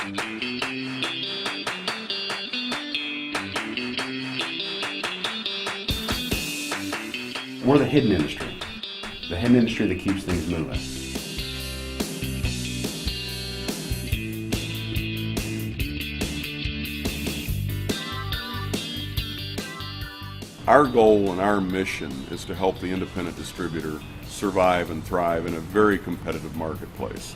We're the hidden industry that keeps things moving. Our goal and our mission is to help the independent distributor survive and thrive in a very competitive marketplace.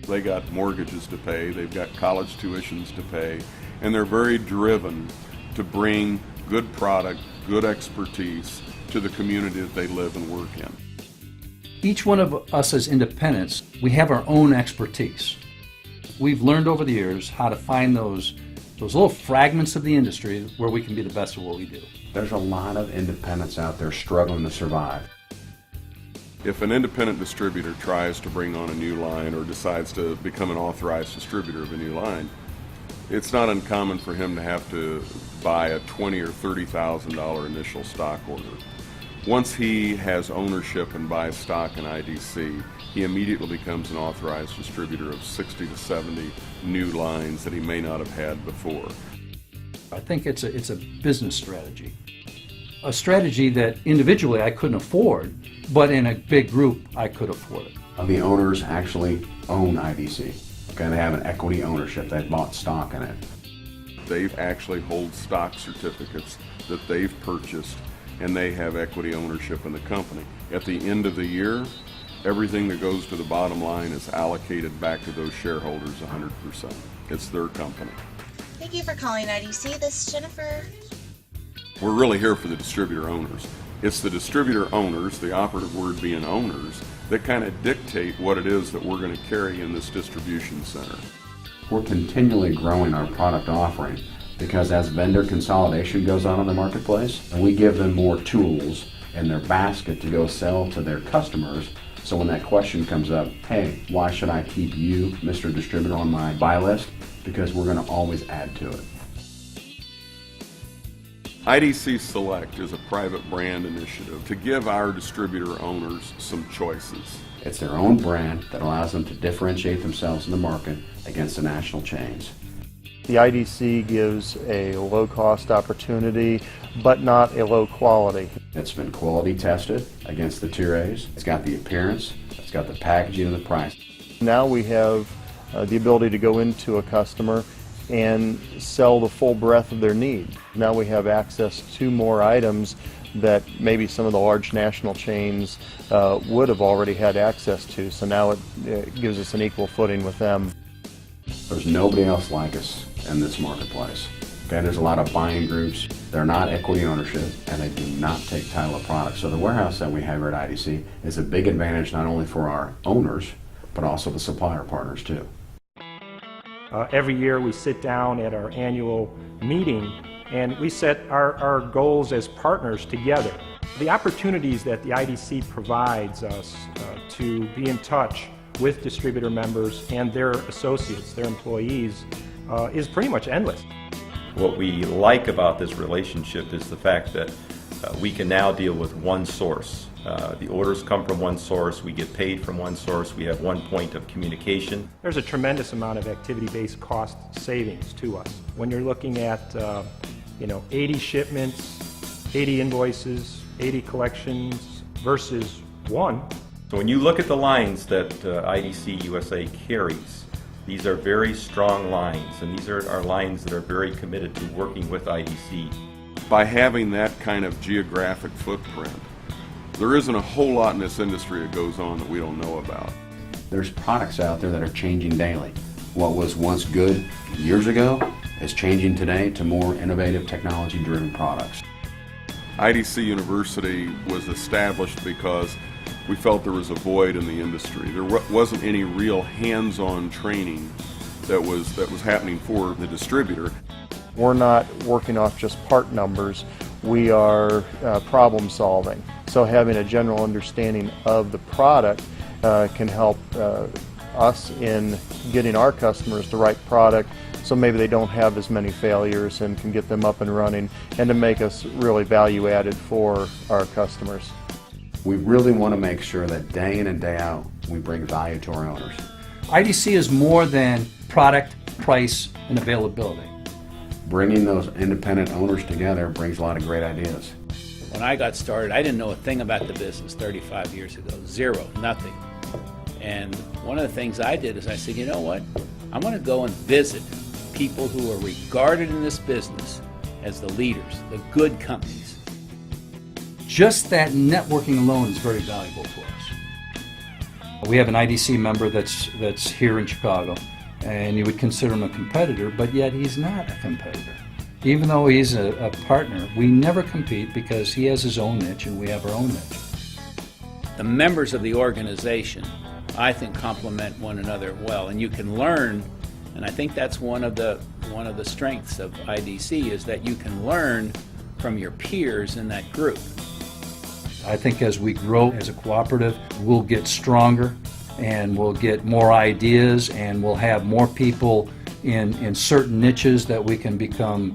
They got mortgages to pay, they've got college tuitions to pay, and they're very driven to bring good product, good expertise to the community that they live and work in. Each one of us as independents, we have our own expertise. We've learned over the years how to find those little fragments of the industry where we can be the best at what we do. There's a lot of independents out there struggling to survive. If an independent distributor tries to bring on a new line or decides to become an authorized distributor of a new line, it's not uncommon for him to have to buy a $20,000 or $30,000 initial stock order. Once he has ownership and buys stock in IDC, he immediately becomes an authorized distributor of 60 to 70 new lines that he may not have had before. I think it's a business strategy. A strategy that individually I couldn't afford, but in a big group I could afford it. The owners actually own IDC. Okay, they have an equity ownership. They've bought stock in it. They actually hold stock certificates that they've purchased, and they have equity ownership in the company. At the end of the year, everything that goes to the bottom line is allocated back to those shareholders 100%. It's their company. Thank you for calling IDC. This is Jennifer. We're really here for the distributor owners. It's the distributor owners, the operative word being owners, that kind of dictate what it is that we're going to carry in this distribution center. We're continually growing our product offering because as vendor consolidation goes on in the marketplace, and we give them more tools in their basket to go sell to their customers. So when that question comes up, hey, why should I keep you, Mr. Distributor, on my buy list? Because we're going to always add to it. IDC Select is a private brand initiative to give our distributor owners some choices. It's their own brand that allows them to differentiate themselves in the market against the national chains. The IDC gives a low-cost opportunity, but not a low quality. It's been quality tested against the Tier A's. It's got the appearance, it's got the packaging and the price. Now we have the ability to go into a customer and sell the full breadth of their need. Now we have access to more items that maybe some of the large national chains would have already had access to. So now it gives us an equal footing with them. There's nobody else like us in this marketplace. Okay, there's a lot of buying groups. They're not equity ownership, and they do not take title of product. So the warehouse that we have here at IDC is a big advantage not only for our owners, but also the supplier partners too. Every year we sit down at our annual meeting and we set our goals as partners together. The opportunities that the IDC provides us to be in touch with distributor members and their associates, their employees, is pretty much endless. What we like about this relationship is the fact that we can now deal with one source. The orders come from one source, we get paid from one source, we have one point of communication. There's a tremendous amount of activity-based cost savings to us. When you're looking at 80 shipments, 80 invoices, 80 collections versus one. So when you look at the lines that IDC USA carries, these are very strong lines, and these are our lines that are very committed to working with IDC. By having that kind of geographic footprint, there isn't a whole lot in this industry that goes on that we don't know about. There's products out there that are changing daily. What was once good years ago is changing today to more innovative technology-driven products. IDC University was established because we felt there was a void in the industry. There wasn't any real hands-on training that was happening for the distributor. We're not working off just part numbers, we are problem solving. So having a general understanding of the product can help us in getting our customers the right product, so maybe they don't have as many failures and can get them up and running, and to make us really value added for our customers. We really want to make sure that day in and day out we bring value to our owners. IDC is more than product, price, and availability. Bringing those independent owners together brings a lot of great ideas. When I got started, I didn't know a thing about the business 35 years ago. Zero, nothing. And one of the things I did is I said, you know what? I'm going to go and visit people who are regarded in this business as the leaders, the good companies. Just that networking alone is very valuable to us. We have an IDC member that's here in Chicago, and you would consider him a competitor, but yet he's not a competitor. Even though he's a partner, we never compete because he has his own niche and we have our own niche. The members of the organization, I think, complement one another well, and you can learn, and I think that's one of the strengths of IDC is that you can learn from your peers in that group. I think as we grow as a cooperative, we'll get stronger and we'll get more ideas and we'll have more people in certain niches that we can become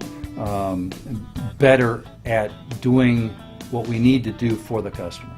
better at doing what we need to do for the customer.